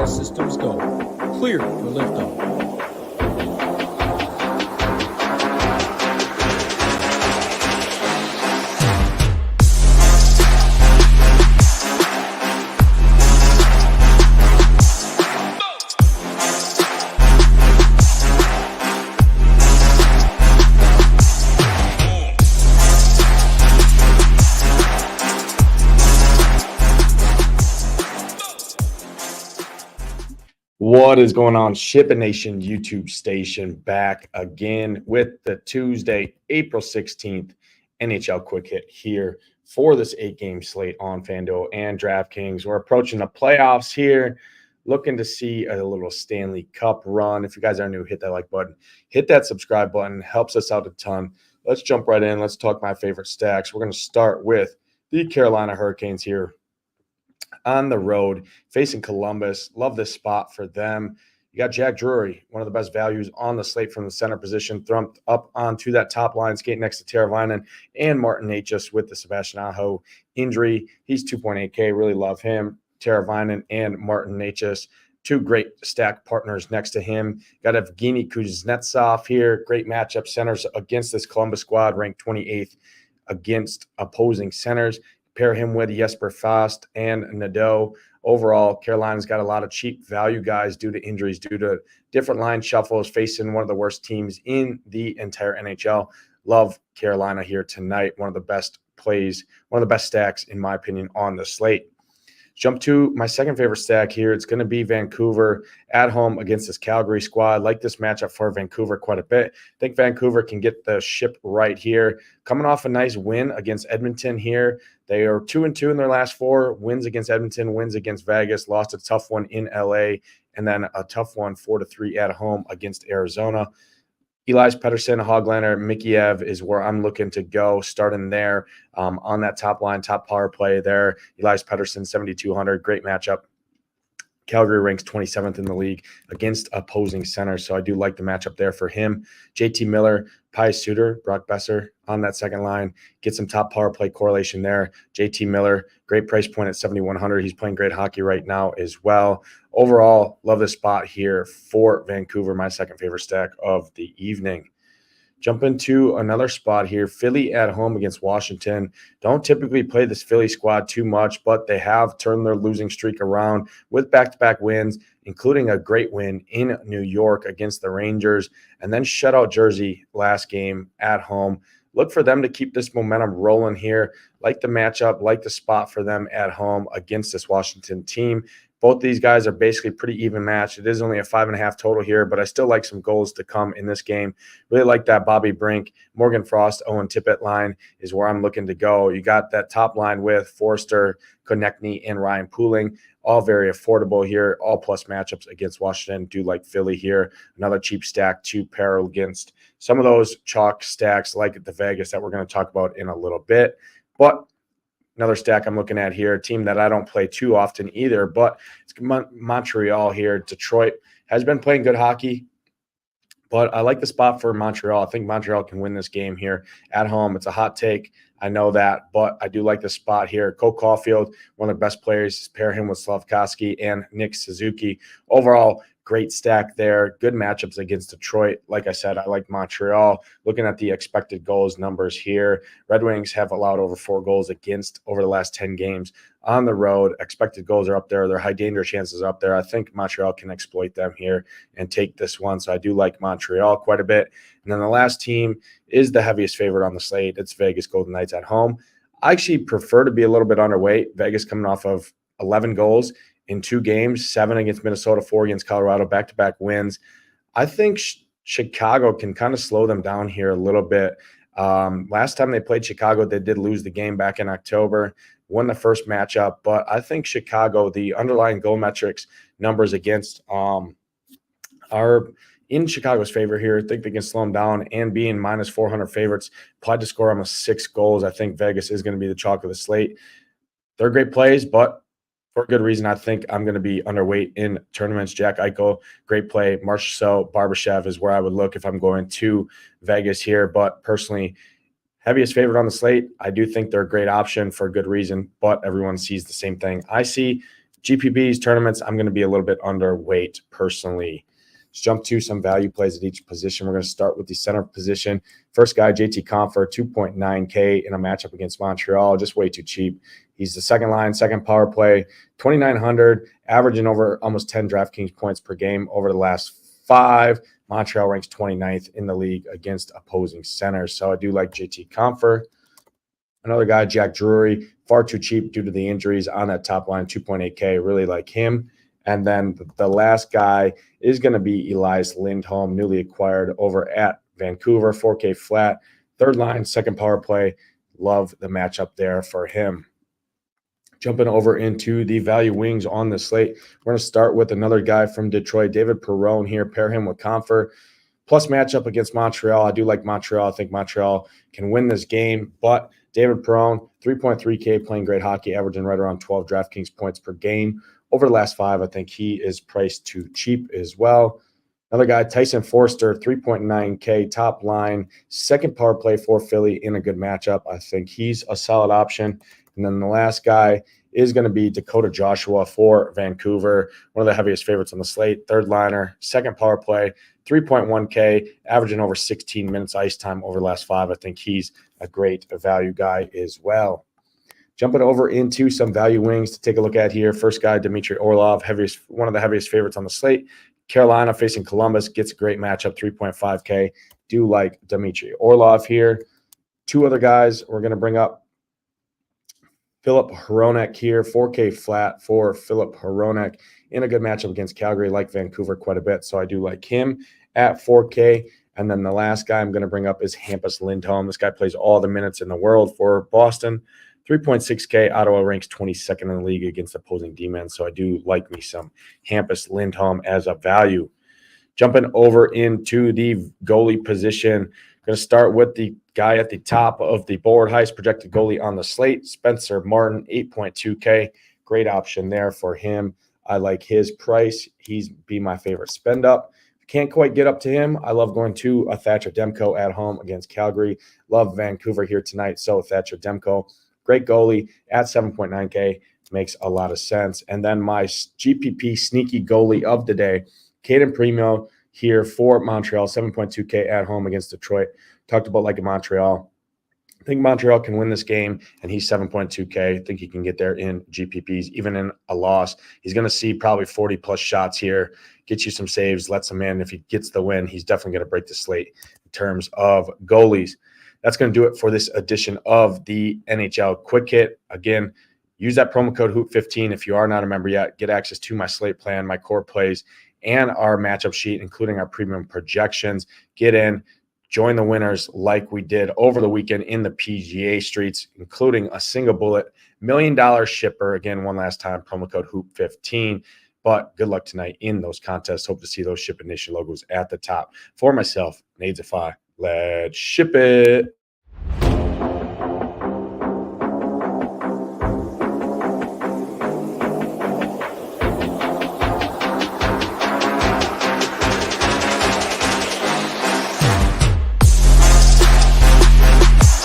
systems go. Clear for liftoff. What is going on? SHIPIT Nation YouTube station back again with the Tuesday, April 16th NHL Quick Hit here for this 8-game slate on FanDuel and DraftKings. We're approaching the playoffs here, looking to see a little Stanley Cup run. If you guys are new, hit that like button, hit that subscribe button, helps us out a ton. Let's jump right in. Let's talk my favorite stacks. We're going to start with the Carolina Hurricanes here on the road facing Columbus. Love this spot for them. You got Jack Drury, one of the best values on the slate from the center position, thumped up onto that top line, skating next to Teravainen and Martin Necas with the Sebastian Aho injury. He's 2.8K. Really love him. Teravainen and Martin Necas, two great stack partners next to him. Got Evgeny Kuznetsov here. Great matchup. Centers against this Columbus squad, ranked 28th against opposing centers. Pair him with Jesper Fast and Nadeau. Overall, Carolina's got a lot of cheap value guys due to injuries, due to different line shuffles, facing one of the worst teams in the entire NHL. Love Carolina here tonight. One of the best plays, one of the best stacks, in my opinion, on the slate. Jump to my second favorite stack here. It's going to be Vancouver at home against this Calgary squad. Like this matchup for Vancouver quite a bit. I think Vancouver can get the ship right here. Coming off a nice win against Edmonton here. They are 2-2 in their last 4 wins against Edmonton, wins against Vegas, lost a tough one in LA, and then a tough one 4-3 at home against Arizona. Elias Pettersson, Hoglander, Mikheyev is where I'm looking to go, starting there on that top line, top power play there. Elias Pettersson, 7,200, great matchup. Calgary ranks 27th in the league against opposing centers, so I do like the matchup there for him. JT Miller, Pius Suter, Brock Besser on that second line. Get some top power play correlation there. JT Miller, great price point at 7,100. He's playing great hockey right now as well. Overall, love this spot here for Vancouver, my second favorite stack of the evening. Jump into another spot here. Philly at home against Washington. Don't typically play this Philly squad too much, but they have turned their losing streak around with back-to-back wins, including a great win in New York against the Rangers, and then shutout Jersey last game at home. Look for them to keep this momentum rolling here. Like the matchup, like the spot for them at home against this Washington team. Both these guys are basically pretty even matched. It is only a 5.5 total here, but I still like some goals to come in this game. Really like that Bobby Brink, Morgan Frost, Owen Tippett line is where I'm looking to go. You got that top line with Forster, Konechny, and Ryan Pooling. All very affordable here. All plus matchups against Washington. Do like Philly here. Another cheap stack to pair against some of those chalk stacks like the Vegas that we're going to talk about in a little bit. But another stack I'm looking at here, a team that I don't play too often either, but it's Montreal here. Detroit has been playing good hockey, but I like the spot for Montreal. I think Montreal can win this game here at home. It's a hot take. I know that, but I do like the spot here. Cole Caulfield, one of the best players. Pair him with Slavkovsky and Nick Suzuki. Overall, great stack there. Good matchups against Detroit. Like I said, I like Montreal. Looking at the expected goals numbers here, Red Wings have allowed over 4 goals against over the last 10 games on the road. Expected goals are up there. Their high danger chances are up there. I think Montreal can exploit them here and take this one. So I do like Montreal quite a bit. And then the last team is the heaviest favorite on the slate. It's Vegas Golden Knights at home. I actually prefer to be a little bit underweight. Vegas coming off of 11 goals in 2 games, 7 against Minnesota, 4 against Colorado, back-to-back wins. I think Chicago can kind of slow them down here a little bit. Last time they played Chicago, they did lose the game back in October, won the first matchup. But I think Chicago, the underlying goal metrics numbers against are in Chicago's favor here. I think they can slow them down, and being minus 400 favorites, applied to score almost 6 goals. I think Vegas is going to be the chalk of the slate. They're great plays, but for good reason, I think I'm going to be underweight in tournaments. Jack Eichel, great play. Marchessault, Barbashev is where I would look if I'm going to Vegas here. But personally, heaviest favorite on the slate. I do think they're a great option for a good reason, but everyone sees the same thing I see. GPPs, tournaments, I'm going to be a little bit underweight personally. Let's jump to some value plays at each position. We're going to start with the center position. First guy, JT Compher, 2.9K in a matchup against Montreal. Just way too cheap. He's the second line, second power play, 2,900, averaging over almost 10 DraftKings points per game over the last 5. Montreal ranks 29th in the league against opposing centers. So I do like JT Compher. Another guy, Jack Drury, far too cheap due to the injuries on that top line, 2.8K. Really like him. And then the last guy is going to be Elias Lindholm, newly acquired over at Vancouver, 4K flat. Third line, second power play. Love the matchup there for him. Jumping over into the value wings on the slate, we're going to start with another guy from Detroit, David Perron here. Pair him with Compher. Plus matchup against Montreal. I do like Montreal. I think Montreal can win this game. But David Perron, 3.3K, playing great hockey, averaging right around 12 DraftKings points per game. Over the last 5, I think he is priced too cheap as well. Another guy, Tyson Forster, 3.9K, top line, second power play for Philly in a good matchup. I think he's a solid option. And then the last guy is going to be Dakota Joshua for Vancouver, one of the heaviest favorites on the slate. Third liner, second power play, 3.1K, averaging over 16 minutes ice time over the last 5. I think he's a great value guy as well. Jumping over into some value wings to take a look at here. First guy, Dmitry Orlov, one of the heaviest favorites on the slate. Carolina facing Columbus, gets a great matchup, 3.5K. Do like Dmitry Orlov here. Two other guys we're going to bring up. Philip Hronek here, 4K flat for Philip Hronek in a good matchup against Calgary, like Vancouver quite a bit. So I do like him at 4K. And then the last guy I'm going to bring up is Hampus Lindholm. This guy plays all the minutes in the world for Boston. 3.6K, Ottawa ranks 22nd in the league against opposing D-men. So I do like me some Hampus Lindholm as a value. Jumping over into the goalie position, going to start with the guy at the top of the board, highest projected goalie on the slate, Spencer Martin, 8.2K. Great option there for him. I like his price. He's be my favorite spend up. Can't quite get up to him. I love going to a Thatcher Demko at home against Calgary. Love Vancouver here tonight. So Thatcher Demko, great goalie at 7.9K. Makes a lot of sense. And then my GPP sneaky goalie of the day, Caden Primo here for Montreal, 7.2K at home against Detroit. Talked about like in Montreal. I think Montreal can win this game, and he's 7.2K. I think he can get there in GPPs, even in a loss. He's going to see probably 40-plus shots here, get you some saves, let some in. If he gets the win, he's definitely going to break the slate in terms of goalies. That's going to do it for this edition of the NHL Quick Hit. Again, use that promo code HOOP15 if you are not a member yet. Get access to my slate plan, my core plays, and our matchup sheet, including our premium projections. Get in. Join the winners like we did over the weekend in the PGA streets, including a single bullet $1 million shipper. Again, one last time, promo code HOOP15. But good luck tonight in those contests. Hope to see those SHIPIT Nation logos at the top. For myself, Nadesify, let's ship it.